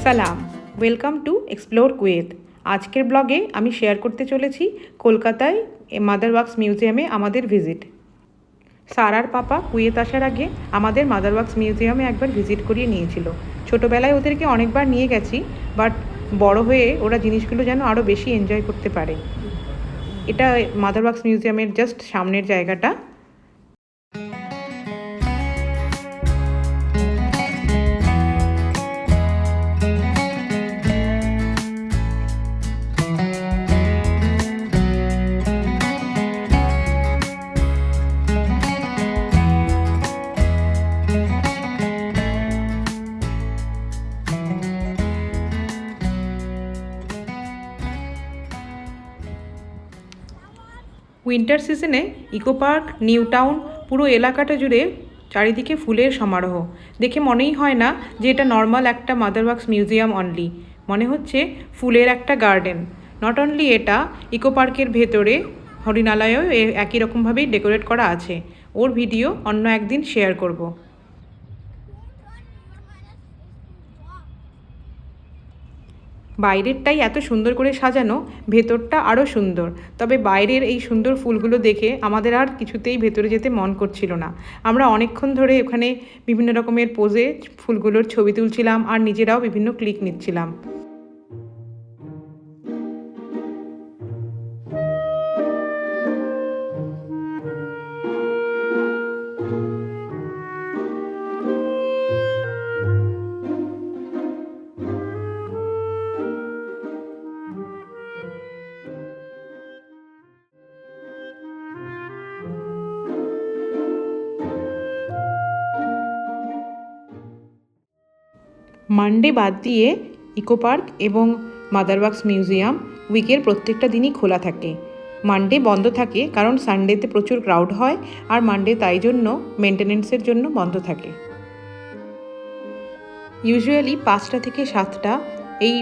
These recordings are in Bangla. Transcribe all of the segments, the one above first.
সালাম, ওয়েলকাম টু এক্সপ্লোর কুয়েত। আজকের ব্লগে আমি শেয়ার করতে চলেছি কলকাতায় মাদার ওয়াক্স মিউজিয়ামে আমাদের ভিজিট। সারার পাপা কুয়েত আসার আগে আমাদের মাদার ওয়াক্স মিউজিয়ামে একবার ভিজিট করিয়ে নিয়েছিল। ছোটোবেলায় ওদেরকে অনেকবার নিয়ে গেছি, বাট বড় হয়ে ওরা জিনিসগুলো যেন আরও বেশি এনজয় করতে পারে। এটা মাদার ওয়াক্স মিউজিয়ামের জাস্ট সামনের জায়গাটা। উইন্টার সিজনে ইকো পার্ক, নিউ টাউন, পুরো এলাকাটা জুড়ে চারিদিকে ফুলের সমারোহ। দেখে মনেই হয় না যে এটা নর্মাল একটা মাদার ওয়াক্স মিউজিয়াম অনলি, মনে হচ্ছে ফুলের একটা গার্ডেন। নট অনলি এটা, ইকো পার্কের ভেতরে হরিণালয়েও একই রকমভাবেই ডেকোরেট করা আছে। ওর ভিডিও অন্য একদিন শেয়ার করব। বাইরেরটাই এত সুন্দর করে সাজানো, ভেতরটা আরও সুন্দর। তবে বাইরের এই সুন্দর ফুলগুলো দেখে আমাদের আর কিছুতেই ভেতরে যেতে মন করছিল না। আমরা অনেকক্ষণ ধরে ওখানে বিভিন্ন রকমের পোজে ফুলগুলোর ছবি তুলছিলাম আর নিজেরাও বিভিন্ন ক্লিক নিচ্ছিলাম। মানডে বাদ দিয়ে ইকো পার্ক এবং মাদার ওয়াক্স মিউজিয়াম উইকের প্রত্যেকটা দিনই খোলা থাকে। মানডে বন্ধ থাকে কারণ সানডেতে প্রচুর ক্রাউড হয়, আর মানডে তাই জন্য মেনটেনেন্সের জন্য বন্ধ থাকে। ইউজুয়ালি 5টা থেকে 7টা এই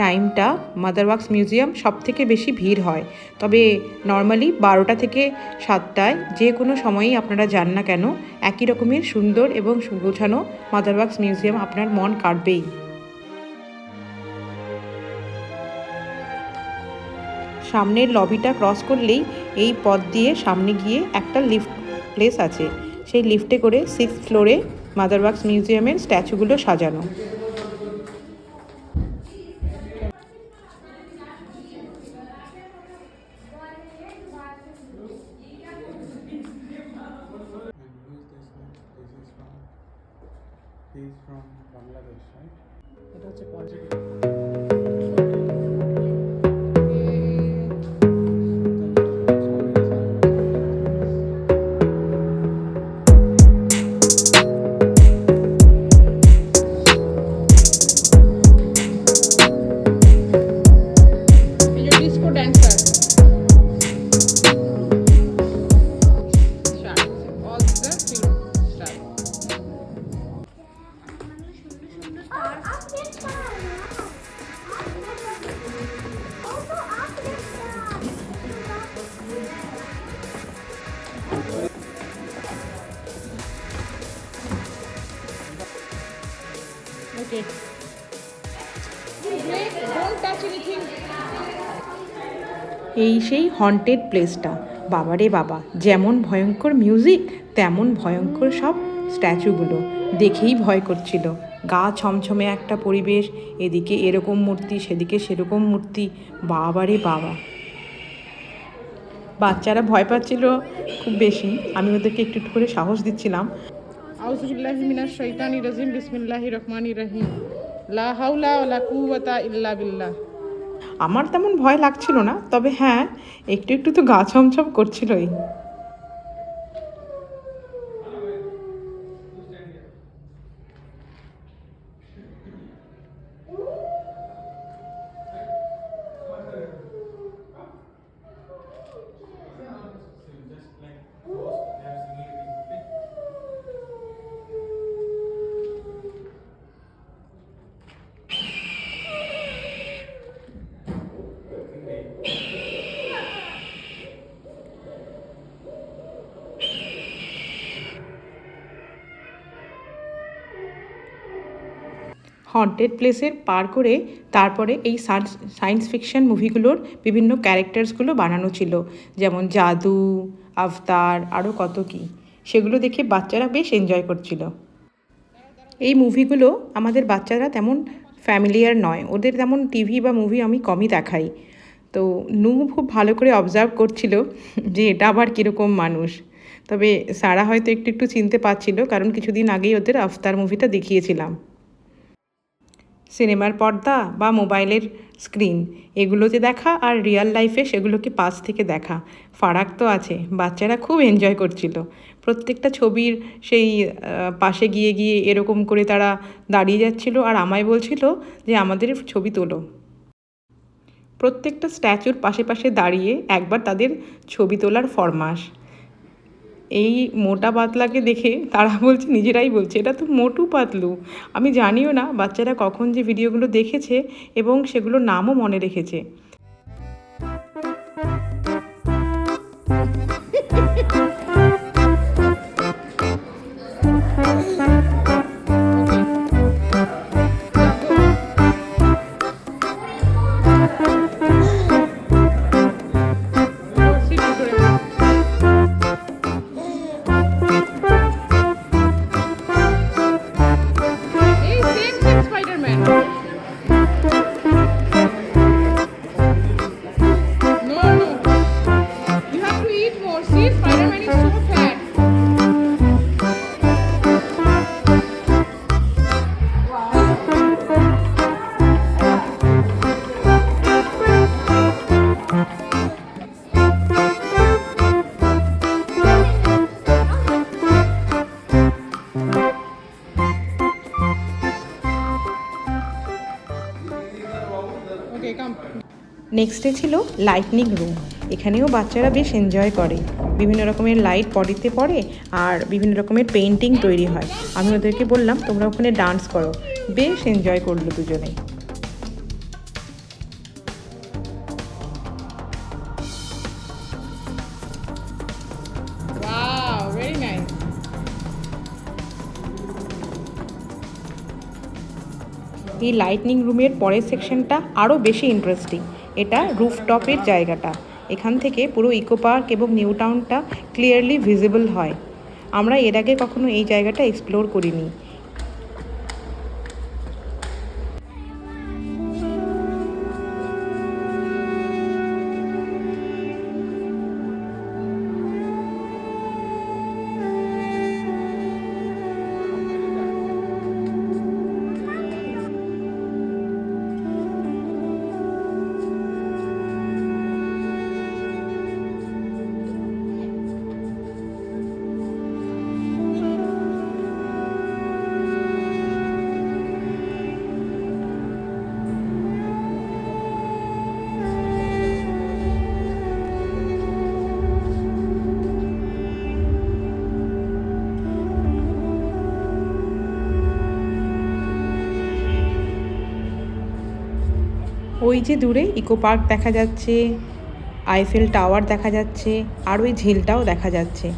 টাইমটা মাদার ওয়াক্স মিউজিয়াম সব থেকে বেশি ভিড় হয়। তবে নর্মালি 12টা থেকে 7টায় যে কোনো সময়ই আপনারা যান না কেন, একই রকমের সুন্দর এবং গোছানো মাদার ওয়াক্স মিউজিয়াম আপনার মন কাড়বেই। সামনের লবিটা ক্রস করলেই এই পথ দিয়ে সামনে গিয়ে একটা লিফট প্লেস আছে। সেই লিফটে করে 6th ফ্লোরে মাদার ওয়াক্স মিউজিয়ামের স্ট্যাচুগুলো সাজানো। He's from Bangladesh, right? এটা হচ্ছে পঞ্চম। Okay. Don't touch anything. এই সেই হন্টেড প্লেসটা। বাবারে বাবা, যেমন ভয়ঙ্কর মিউজিক তেমন ভয়ঙ্কর সব স্ট্যাচুগুলো। দেখেই ভয় করছিল। গা ছমছমে একটা পরিবেশ, এদিকে এরকম মূর্তি, সেদিকে সেরকম মূর্তি। বাবারে বাবা, বাচ্চারা ভয় পাচ্ছিল খুব বেশি। আমি ওদেরকে একটু একটু করে সাহস দিচ্ছিলাম। আউযুবিল্লাহি মিনাশ শাইতানির রাজিম, বিসমিল্লাহির রহমানির রহিম, লা হাওলা ওয়ালা কুওয়াতা ইল্লা বিল্লাহ। আমার তেমন ভয় লাগছিল না, তবে হ্যাঁ, একটু একটু তো গা ছমছম করছিলই। হন্টেড প্লেসের পার করে তারপরে এই সায়েন্স ফিকশন মুভিগুলোর বিভিন্ন ক্যারেক্টার্সগুলো বানানো ছিল, যেমন জাদু, আভতার, আরও কত কী। সেগুলো দেখে বাচ্চারা বেশ এনজয় করছিল। এই মুভিগুলো আমাদের বাচ্চারা তেমন ফ্যামিলিয়ার নয়, ওদের তেমন টিভি বা মুভি আমি কমই দেখাই। তো নু খুব ভালো করে অবজার্ভ করছিল যে এটা আবার কীরকম মানুষ। তবে সারা হয়তো একটু একটু চিনতে পারছিল, কারণ কিছুদিন আগেই ওদের আফতার মুভিটা দেখিয়েছিলাম। সিনেমার পর্দা বা মোবাইলের স্ক্রিন এগুলোতে দেখা আর রিয়েল লাইফে সেগুলোকে পাশ থেকে দেখা, ফারাক তো আছে। বাচ্চারা খুব এনজয় করছিল। প্রত্যেকটা ছবির সেই পাশে গিয়ে গিয়ে এরকম করে তারা দাঁড়িয়ে যাচ্ছিল আর আমায় বলছিল যে আমাদের ছবি তোলো। প্রত্যেকটা স্ট্যাচুর পাশে পাশে দাঁড়িয়ে একবার তাদের ছবি তোলার ফরমাশ। এই মোটা পাতলাকে দেখে তারা বলছে, নিজেরাই বলছে এটা তো মোটু পাতলু। আমি জানিও না বাচ্চারা কখন যে ভিডিওগুলো দেখেছে এবং সেগুলোর নামও মনে রেখেছে। নেক্সট ডে ছিল লাইটনিং রুম। এখানেও বাচ্চারা বেশ এনজয় করে। বিভিন্ন রকমের লাইট বডিতে পড়ে আর বিভিন্ন রকমের পেইন্টিং তৈরি হয়। আমি ওদেরকে বললাম তোমরা ওখানে ডান্স করো। বেশ এনজয় করলো দুজনেই। এই লাইটনিং রুমের পরের সেকশনটা আরও বেশি ইন্টারেস্টিং। এটা রুফটপের জায়গাটা। এখান থেকে পুরো ইকো পার্ক এবং নিউ টাউনটা ক্লিয়ারলি ভিজিবল হয়। আমরা এর আগে কখনো এই জায়গাটা এক্সপ্লোর করিনি। ওই যে দূরে ইকো পার্ক দেখা যাচ্ছে, আইফেল টাওয়ার দেখা যাচ্ছে, আর ওই ঝিলটাও দেখা যাচ্ছে।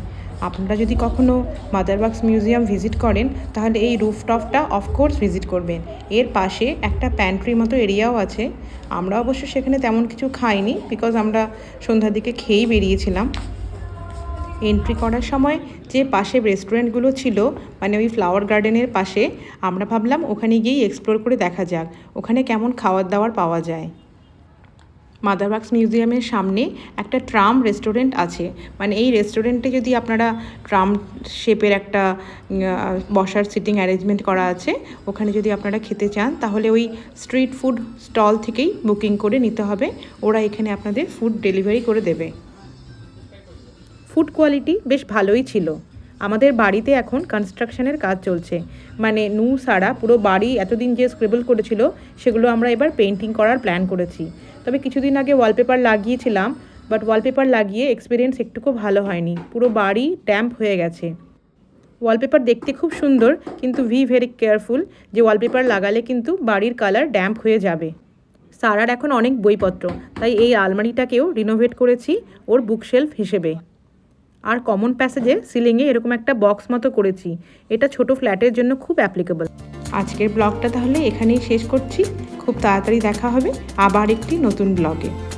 আপনারা যদি কখনো মাদার ওয়াক্স মিউজিয়াম ভিজিট করেন তাহলে এই রুফটপটা অফকোর্স ভিজিট করবেন। এর পাশে একটা প্যান্ট্রি মতো এরিয়াও আছে। আমরা অবশ্য সেখানে তেমন কিছু খাইনি, বিকজ আমরা সন্ধ্যার দিকে খেয়েই বেরিয়েছিলাম। এন্ট্রি করার সময় যে পাশে রেস্টুরেন্টগুলো ছিল, মানে ওই ফ্লাওয়ার গার্ডেনের পাশে, আমরা ভাবলাম ওখানে গিয়েই এক্সপ্লোর করে দেখা যাক ওখানে কেমন খাবার দাবার পাওয়া যায়। মাদার ওয়াক্স মিউজিয়ামের সামনে একটা ট্রাম রেস্টুরেন্ট আছে। মানে এই রেস্টুরেন্টে যদি আপনারা ট্রাম শেপের একটা বসার সিটিং অ্যারেঞ্জমেন্ট করা আছে, ওখানে যদি আপনারা খেতে চান তাহলে ওই স্ট্রিট ফুড স্টল থেকেই বুকিং করে নিতে হবে। ওরা এখানে আপনাদের ফুড ডেলিভারি করে দেবে। ফুড কোয়ালিটি বেশ ভালোই ছিল। আমাদের বাড়িতে এখন কনস্ট্রাকশনের কাজ চলছে। মানে নু সারা পুরো বাড়ি এতদিন যে স্ক্রিবল করেছিল সেগুলো আমরা এবার পেন্টিং করার প্ল্যান করেছি। তবে কিছুদিন আগে ওয়ালপেপার লাগিয়েছিলাম, বাট ওয়ালপেপার লাগিয়ে এক্সপিরিয়েন্স একটুকু ভালো হয়নি। পুরো বাড়ি ড্যাম্প হয়ে গেছে। ওয়ালপেপার দেখতে খুব সুন্দর, কিন্তু ভেরি কেয়ারফুল যে ওয়ালপেপার লাগালে কিন্তু বাড়ির কালার ড্যাম্প হয়ে যাবে। সারার এখন অনেক বইপত্র, তাই এই আলমারিটাকেও রিনোভেট করেছি ওর বুকশেলফ হিসেবে। আর কমন প্যাসেজে সিলিংয়ে এরকম একটা বক্স মতো করেছি। এটা ছোট ফ্ল্যাটের জন্য খুব অ্যাপ্লিকেবল। আজকের ব্লগটা তাহলে এখানেই শেষ করছি। খুব তাড়াতাড়ি দেখা হবে আবার একটি নতুন ব্লগে।